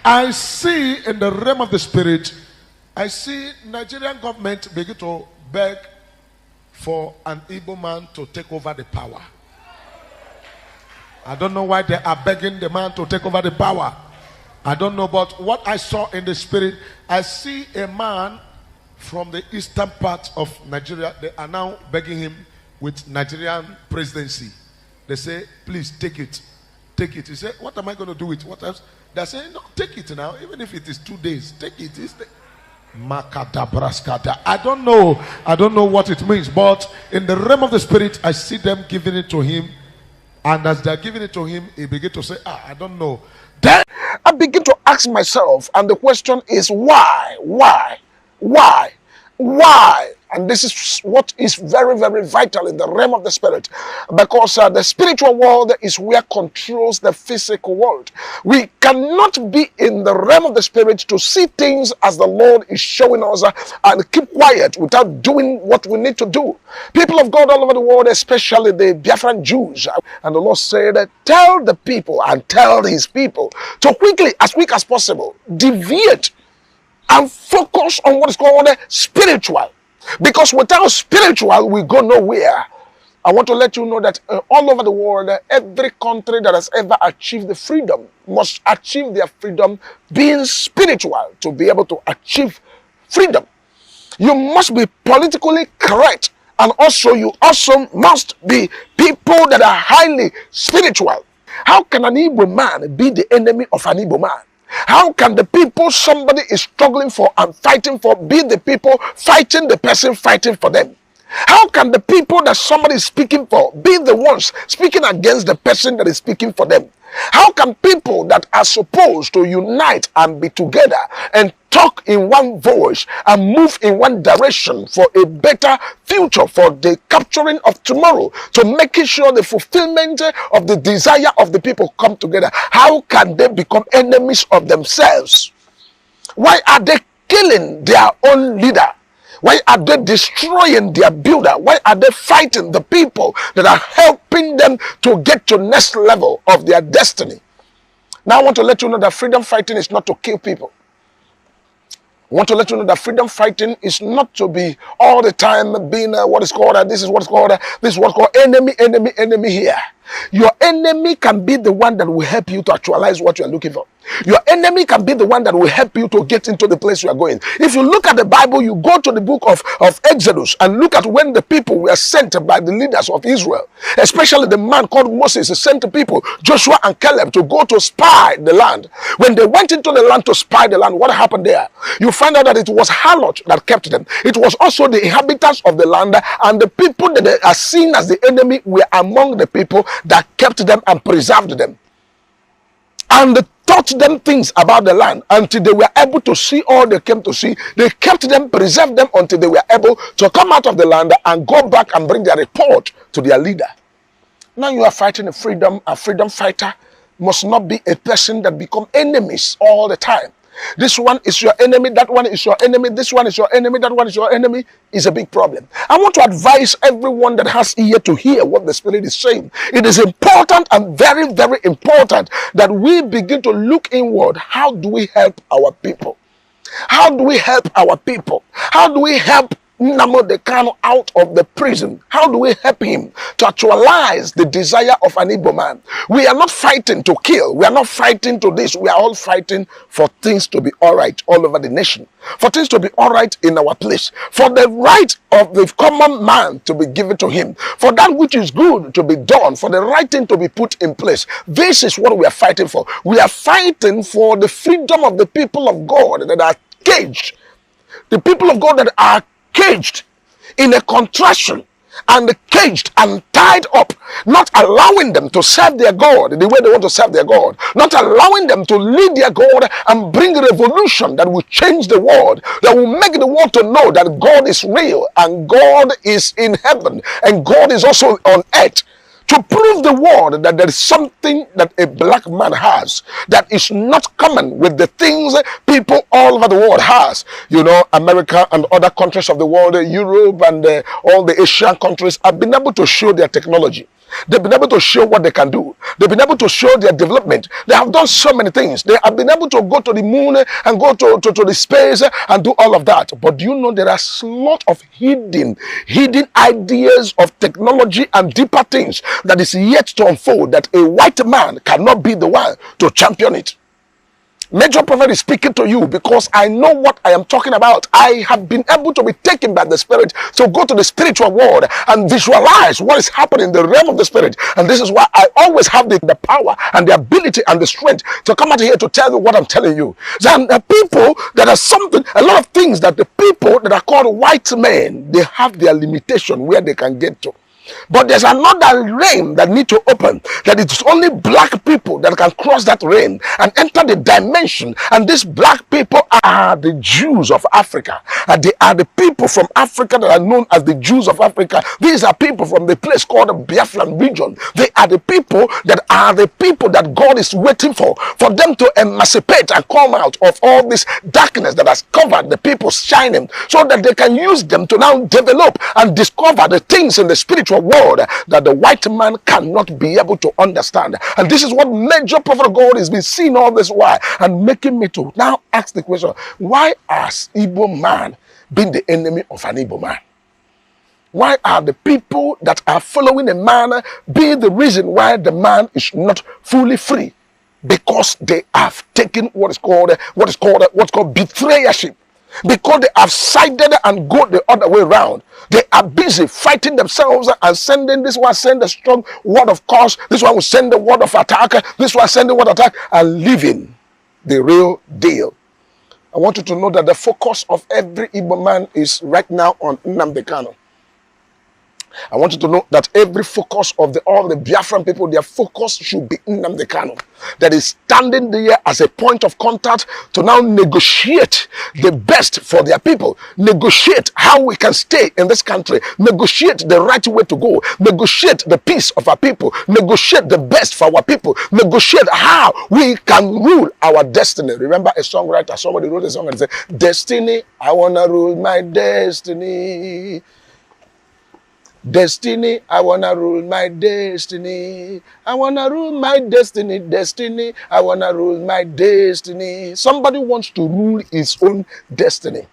I see in the realm of the spirit, I see Nigerian government begin to beg for an Igbo man to take over the power. I don't know why they are begging the man to take over the power. I don't know, but what I saw in the spirit, I see a man from the eastern part of Nigeria. They are now begging him with Nigerian presidency. They say, please take it. Take it. He said, what am I going to do with it? What else? They're saying, no, take it now. Even if it is 2 days, take it. Makadabraskada. I don't know what it means, but in the realm of the spirit, I see them giving it to him. And as they're giving it to him, he begin to say, I don't know. Then I begin to ask myself, and the question is, why? And this is what is very, very vital in the realm of the spirit, because the spiritual world is where controls the physical world. We cannot be in the realm of the spirit to see things as the Lord is showing us and keep quiet without doing what we need to do. People of God all over the world, especially the Biafran Jews, and the Lord said, tell the people and tell his people to quickly, as quick as possible, deviate and focus on what is called spiritual. Because without spiritual, we go nowhere. I want to let you know that all over the world, every country that has ever achieved the freedom must achieve their freedom being spiritual to be able to achieve freedom. You must be politically correct, and also you also must be people that are highly spiritual. How can an Igbo man be the enemy of an Igbo man? How can the people somebody is struggling for and fighting for be the people fighting the person fighting for them? How can the people that somebody is speaking for be the ones speaking against the person that is speaking for them? How can people that are supposed to unite and be together and talk in one voice and move in one direction for a better future, for the capturing of tomorrow, to making sure the fulfillment of the desire of the people come together? How can they become enemies of themselves? Why are they killing their own leader? Why are they destroying their builder? Why are they fighting the people that are helping them to get to next level of their destiny? Now I want to let you know that freedom fighting is not to kill people. I want to let you know that freedom fighting is not to be all the time being this is what's called enemy here. Your enemy can be the one that will help you to actualize what you are looking for. Your enemy can be the one that will help you to get into the place you are going. If you look at the Bible, you go to the book of Exodus and look at when the people were sent by the leaders of Israel, especially the man called Moses, sent the people, Joshua and Caleb, to go to spy the land. When they went into the land to spy the land, what happened there? You find out that it was harlot that kept them. It was also the inhabitants of the land, and the people that they are seen as the enemy were among the people that kept them and preserved them. And taught them things about the land until they were able to see all they came to see. They kept them, preserved them until they were able to come out of the land and go back and bring their report to their leader. Now you are fighting a freedom fighter must not be a person that become enemies all the time. This one is your enemy, that one is your enemy, this one is your enemy, that one is your enemy, is a big problem. I want to advise everyone that has ear to hear what the Spirit is saying. It is important and very, very important that we begin to look inward. How do we help our people? How do we help our people? How do we help NnamdiKanu out of the prison? How do we help him to actualize the desire of an Igbo man? We are not fighting to kill. We are not fighting to this. We are all fighting for things to be all right all over the nation. For things to be all right in our place. For the right of the common man to be given to him. For that which is good to be done. For the right thing to be put in place. This is what we are fighting for. We are fighting for the freedom of the people of God that are caged. The people of God that are caged in a contraction and caged and tied up, not allowing them to serve their God the way they want to serve their God, not allowing them to lead their God and bring a revolution that will change the world, that will make the world to know that God is real and God is in heaven and God is also on earth. To prove the world that there is something that a black man has that is not common with the things people all over the world has. You know, America and other countries of the world, Europe and all the Asian countries have been able to show their technology. They've been able to show what they can do. They've been able to show their development. They have done so many things. They have been able to go to the moon and go to the space and do all of that. But do you know there are a lot of hidden ideas of technology and deeper things that is yet to unfold, that a white man cannot be the one to champion it? Major Prophet is speaking to you because I know what I am talking about. I have been able to be taken by the Spirit to go to the spiritual world and visualize what is happening in the realm of the Spirit. And this is why I always have the power and the ability and the strength to come out here to tell you what I'm telling you. And the people that are something, a lot of things that the people that are called white men, they have their limitation where they can get to. But there's another realm that need to open, that it's only black people that can cross that realm and enter the dimension. And these black people are the Jews of Africa, and they are the people from Africa that are known as the Jews of Africa. These are people from the place called the Biafran region. They are the people that God is waiting for them to emancipate and come out of all this darkness that has covered the people shining, so that they can use them to now develop and discover the things in the spiritual world that the white man cannot be able to understand. And this is what Major Prophet God has been seeing all this while and making me to now ask the question, why has Igbo man been the enemy of an Igbo man? Why are the people that are following a man being the reason why the man is not fully free? Because they have taken what's called betrayership. Because they have sided and go the other way around. They are busy fighting themselves and sending, this one send a strong word of curse, this one will send the word of attack, this one send the word of attack, and leaving the real deal. I want you to know that the focus of every Igbo man is right now on NnamdiKanu. I want you to know that every focus of all the Biafran people, their focus should be NnamdiKanu. That is standing there as a point of contact to now negotiate the best for their people. Negotiate how we can stay in this country. Negotiate the right way to go. Negotiate the peace of our people. Negotiate the best for our people. Negotiate how we can rule our destiny. Remember a songwriter, somebody wrote a song and said, "Destiny, I wanna rule my destiny. Destiny, I wanna rule my destiny. I wanna rule my destiny. Destiny, I wanna rule my destiny." Somebody wants to rule his own destiny.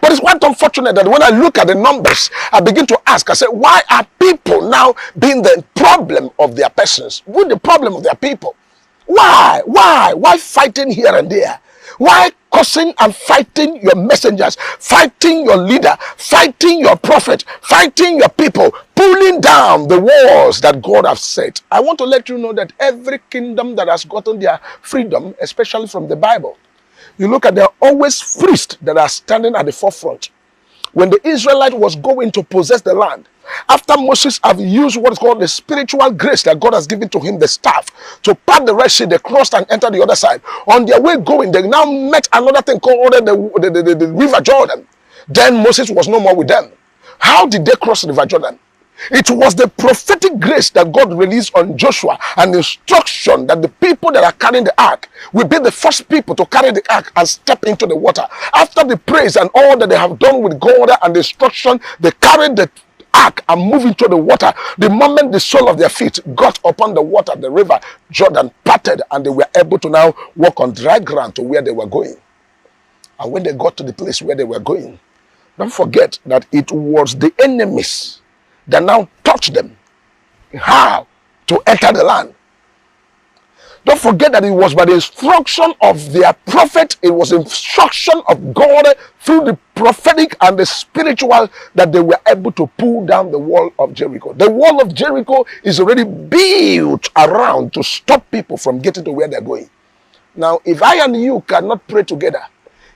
But it's quite unfortunate that when I look at the numbers, I begin to ask, I say, why are people now being the problem of their persons? With the problem of their people? Why? Why fighting here and there? Why cursing and fighting your messengers, fighting your leader, fighting your prophet, fighting your people, pulling down the walls that God has set? I want to let you know that every kingdom that has gotten their freedom, especially from the Bible, you look at, there are always priests that are standing at the forefront. When the Israelite was going to possess the land, after Moses have used what is called the spiritual grace that God has given to him, the staff, to part the Red Sea, they crossed and entered the other side. On their way going, they now met another thing called the River Jordan. Then Moses was no more with them. How did they cross the River Jordan? It was the prophetic grace that God released on Joshua and the instruction that the people that are carrying the ark will be the first people to carry the ark and step into the water. After the praise and all that they have done with God and the instruction, they carried the ark and moved into the water. The moment the sole of their feet got upon the water, the river Jordan parted and they were able to now walk on dry ground to where they were going. And when they got to the place where they were going, don't forget that it was the enemies that now taught them how to enter the land. Don't forget that it was by the instruction of their prophet, it was instruction of God through the prophetic and the spiritual that they were able to pull down the wall of Jericho. The wall of Jericho is already built around to stop people from getting to where they're going. Now, if I and you cannot pray together,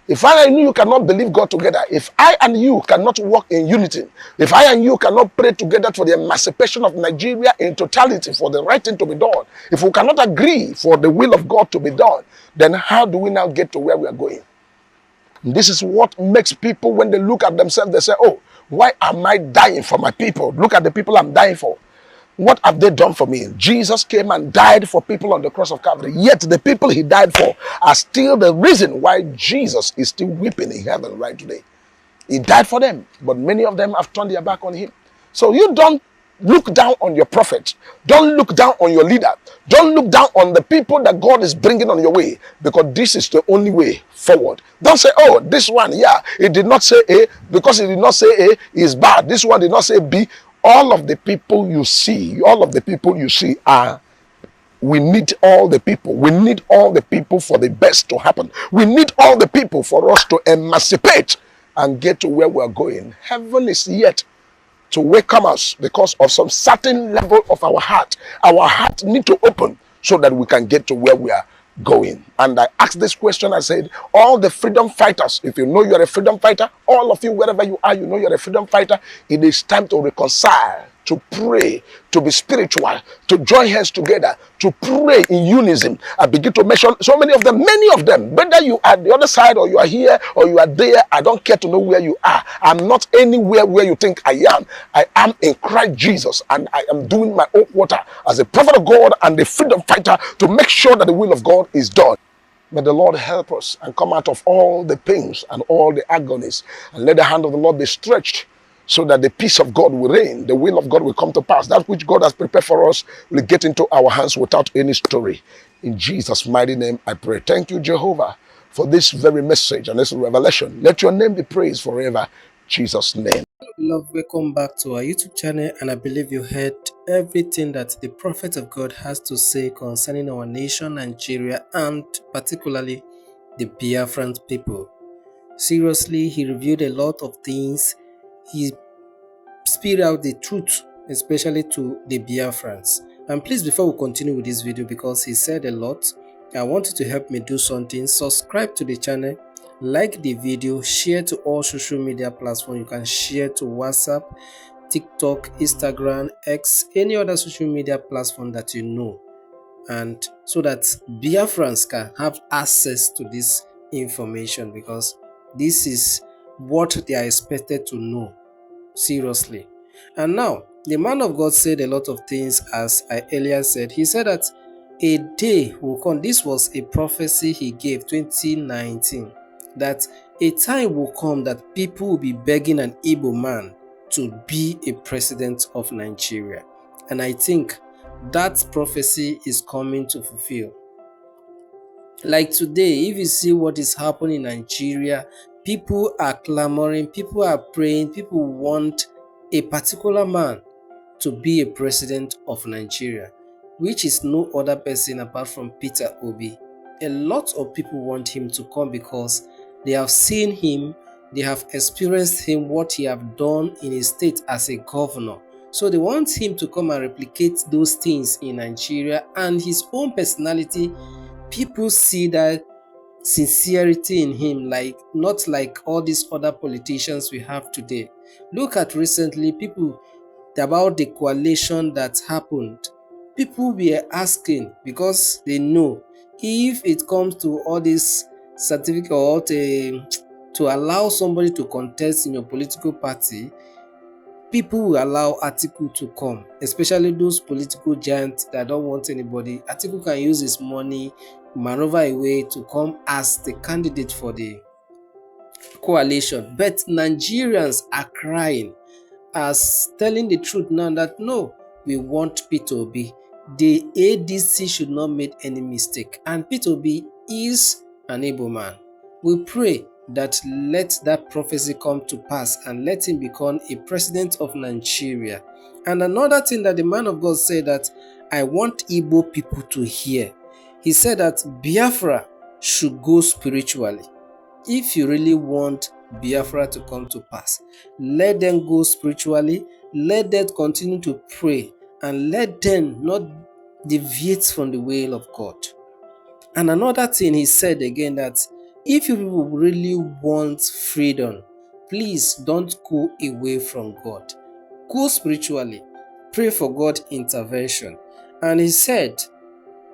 if I and you cannot believe God together, if I and you cannot walk in unity, if I and you cannot pray together for the emancipation of Nigeria in totality, for the right thing to be done, if we cannot agree for the will of God to be done, then how do we now get to where we are going? And this is what makes people, when they look at themselves, they say, oh, why am I dying for my people? Look at the people I'm dying for. What have they done for me? Jesus came and died for people on the cross of Calvary. Yet the people he died for are still the reason why Jesus is still weeping in heaven right today. He died for them, but many of them have turned their back on him. So you don't look down on your prophet. Don't look down on your leader. Don't look down on the people that God is bringing on your way, because this is the only way forward. Don't say, oh, this one, yeah, it did not say A, because it did not say A is bad. This one did not say B. All of the people you see are, we need all the people. We need all the people for the best to happen. We need all the people for us to emancipate and get to where we're going. Heaven is yet to welcome us because of some certain level of our heart. Our heart need to open so that we can get to where we are going. And I asked this question, I said, all the freedom fighters, if you know you're a freedom fighter, all of you, wherever you are, you know you're a freedom fighter, it is time to reconcile, to pray, to be spiritual, to join hands together, to pray in unison. I begin to mention so many of them, whether you are the other side or you are here or you are there, I don't care to know where you are. I'm not anywhere where you think I am. I am in Christ Jesus, and I am doing my own water as a prophet of God and a freedom fighter to make sure that the will of God is done. May the Lord help us and come out of all the pains and all the agonies, and let the hand of the Lord be stretched so that the peace of God will reign, the will of God will come to pass. That which God has prepared for us will get into our hands without any story. In Jesus' mighty name, I pray. Thank you, Jehovah, for this very message and this revelation. Let your name be praised forever. In Jesus' name. Love, welcome back to our YouTube channel, and I believe you heard everything that the prophet of God has to say concerning our nation, Nigeria, and particularly the Biafran people. Seriously, he revealed a lot of things. He spilled out the truth, especially to the Biafrans. And please, before we continue with this video, because he said a lot, I want you to help me do something. Subscribe to the channel, like the video, share to all social media platforms. You can share to WhatsApp, TikTok, Instagram, X, any other social media platform that you know, and so that Biafrans can have access to this information, because this is what they are expected to know. Seriously. And now, the man of God said a lot of things, as I earlier said. He said that a day will come. This was a prophecy he gave 2019, that a time will come that people will be begging an Igbo man to be a president of Nigeria. And I think that prophecy is coming to fulfill. Like today, if you see what is happening in Nigeria, people are clamoring, people are praying, people want a particular man to be a president of Nigeria, which is no other person apart from PeterObi. A lot of people want him to come because they have seen him, they have experienced him, what he have done in his state as a governor. So they want him to come and replicate those things in Nigeria, and his own personality. People see that sincerity in him, like not like all these other politicians we have today. Look at recently, people about the coalition that happened. People were asking, because they know if it comes to all this certificate or to allow somebody to contest in your political party, people will allow Atiku to come, especially those political giants that don't want anybody. Atiku can use his money, maneuver away to come as the candidate for the coalition. But Nigerians are crying, as telling the truth now that no, we want PeterObi. The ADC should not make any mistake, and PeterObi is an able man. We pray that let that prophecy come to pass and let him become a president of Nigeria. And another thing that the man of God said, that I want Igbo people to hear. He said that Biafra should go spiritually. If you really want Biafra to come to pass, let them go spiritually, let them continue to pray, and let them not deviate from the will of God. And another thing he said again, that if you people really want freedom, please don't go away from God. Go spiritually, pray for God's intervention. And he said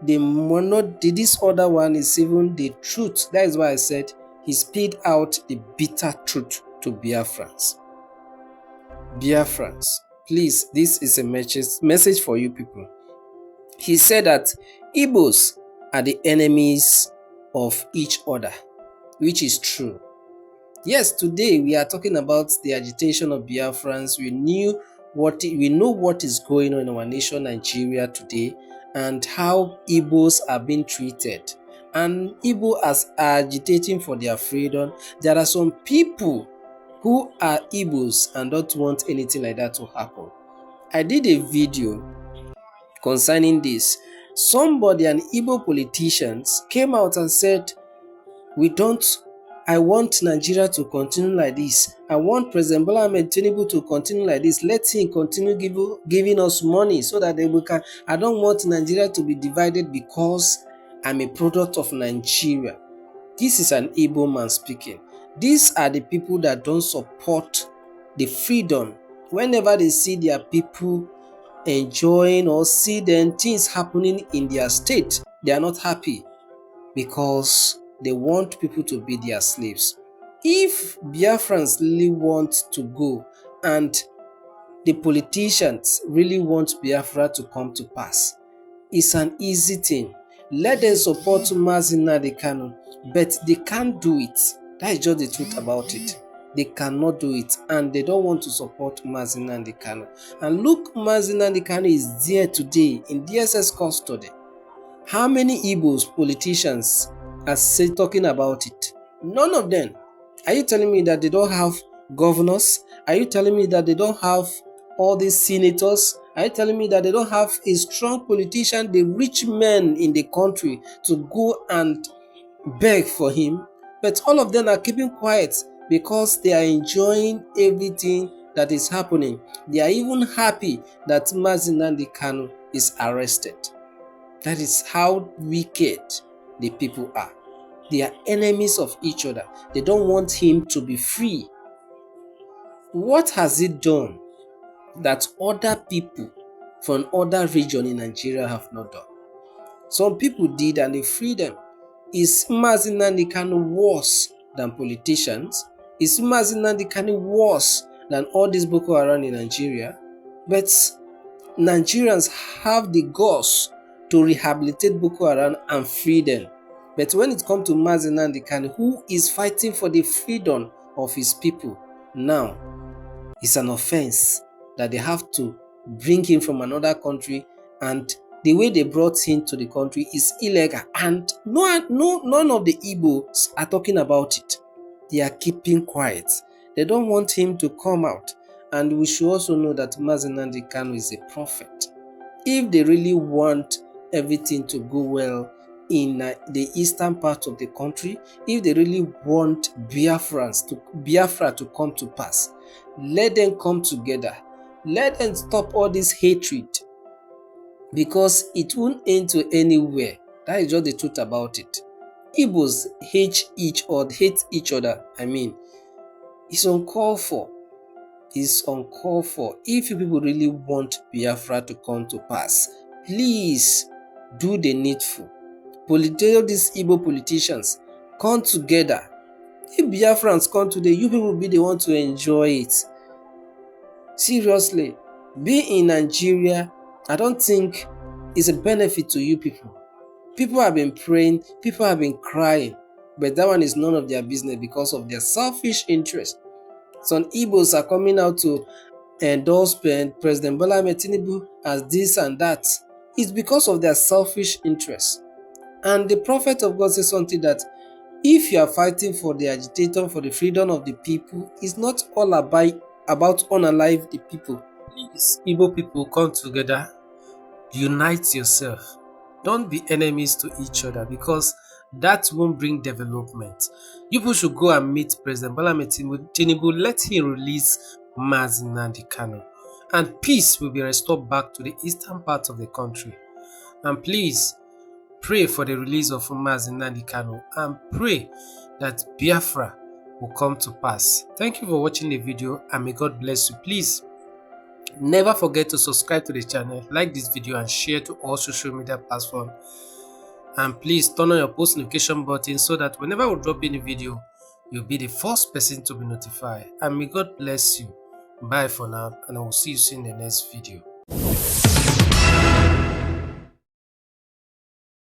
this other one is even the truth. That is why I said he spilled out the bitter truth to Biafrans. Biafrans, please, this is a message for you people. He said that Igbos are the enemies of each other, which is true. Yes, today we are talking about the agitation of Biafrans. We knew we know what is going on in our nation Nigeria today, and how Igbos are being treated, and Igbo as agitating for their freedom. There are some people who are Igbos and don't want anything like that to happen. I did a video concerning this. Somebody, an Igbo politicians, came out and said, I want Nigeria to continue like this. I want President Bola Ahmed Tinubu to continue like this. Let him continue giving us money so that we can. I don't want Nigeria to be divided because I'm a product of Nigeria. This is an Igbo man speaking. These are the people that don't support the freedom. Whenever they see their people enjoying or see them things happening in their state, they are not happy because they want people to be their slaves. If Biafrans really want to go and the politicians really want Biafra to come to pass, it's an easy thing. Let them support NnamdiKanu, but they can't do it. That is just the truth about it. They cannot do it, and they don't want to support NnamdiKanu. And look, NnamdiKanu is there today in DSS custody. How many Igbos politicians are talking about it? None of them. Are you telling me that they don't have governors? Are you telling me that they don't have all these senators? Are you telling me that they don't have a strong politician, the rich men in the country, to go and beg for him? But all of them are keeping quiet because they are enjoying everything that is happening. They are even happy that NnamdiKanu is arrested. That is how wicked the people are. They are enemies of each other. They don't want him to be free. What has it done that other people from other regions in Nigeria have not done? Some people did and they freed them. Is NnamdiKanu worse than politicians? Is NnamdiKanu worse than all these Boko Haram in Nigeria? But Nigerians have the guts to rehabilitate Boko Haram and free them. But when it comes to NnamdiKanu, who is fighting for the freedom of his people, now it's an offense that they have to bring him from another country, and the way they brought him to the country is illegal, and none of the Igbos are talking about it. They are keeping quiet. They don't want him to come out. And we should also know that NnamdiKanu is a prophet. If they really want everything to go well in the eastern part of the country, if they really want Biafra to come to pass, let them come together. Let them stop all this hatred, because it won't end to anywhere. That is just the truth about it. Igbos hate each other. It's uncalled for. It's uncalled for. If you people really want Biafra to come to pass, please do the needful. These Igbo politicians, come together. If Biafrans come today, you people will be the one to enjoy it. Seriously, being in Nigeria, I don't think it's a benefit to you people. People have been praying, people have been crying, but that one is none of their business because of their selfish interest. Some Igbos are coming out to endorse President Bola Ahmed Tinubu as this and that. It's because of their selfish interest. And the prophet of God says something that if you are fighting for the agitator, for the freedom of the people, it's not all about unalive the people. Please, Igbo people, come together, unite yourself. Don't be enemies to each other, because that won't bring development. You people should go and meet President Bola Ahmed Tinubu. Let him release NnamdiKanu, and peace will be restored back to the eastern part of the country. And please pray for the release of NnamdiKanu, and pray that Biafra will come to pass. Thank you for watching the video, and may God bless you. Please never forget to subscribe to the channel, like this video, and share to all social media platforms. And please turn on your post notification button so that whenever we drop any video, you'll be the first person to be notified. And may God bless you. Bye for now, and I will see you soon in the next video.